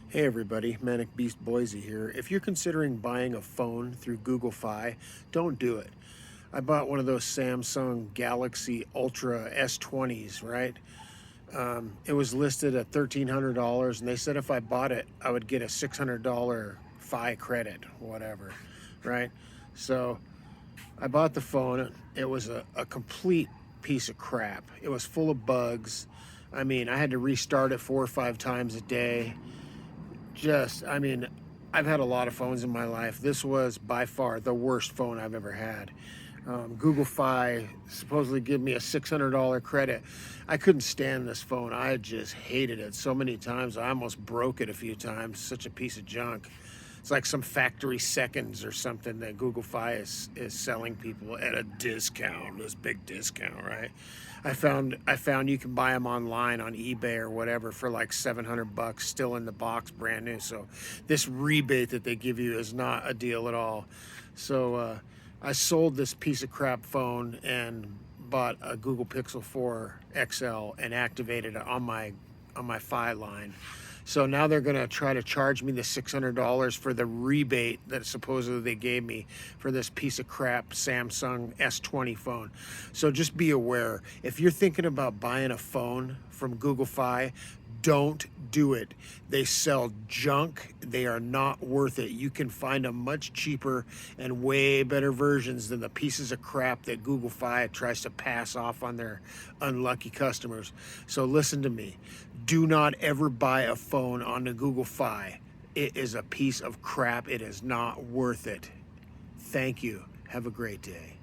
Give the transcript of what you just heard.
Hey everybody, Manic Beast Boise here. If you're considering buying a phone through Google Fi, don't do it. I bought one of those Samsung Galaxy Ultra S20s, right? It was listed at $1,300 and they said if I bought it, I would get a $600 Fi credit, whatever, right? So I bought the phone. It was a complete piece of crap. It was full of bugs. I mean, I had to restart it 4 or 5 times a day. I've had a lot of phones in my life. This was by far the worst phone I've ever had. Google Fi supposedly gave me a $600 credit. I couldn't stand this phone. I just hated it so many times. I almost broke it a few times. Such a piece of junk. It's like some factory seconds or something that Google Fi is selling people at a discount, this big discount, right? I found you can buy them online on eBay or whatever for like $700, still in the box, brand new. So this rebate that they give you is not a deal at all. So I sold this piece of crap phone and bought a Google Pixel 4 XL and activated it on my Fi line. So now they're going to try to charge me the $600 for the rebate that supposedly they gave me for this piece of crap Samsung S20 phone. So just be aware, if you're thinking about buying a phone from Google Fi, don't do it. They sell junk. They are not worth it. You can find them much cheaper and way better versions than the pieces of crap that Google Fi tries to pass off on their unlucky customers. So listen to me. Do not ever buy a phone on the Google Fi. It is a piece of crap. It is not worth it. Thank you. Have a great day.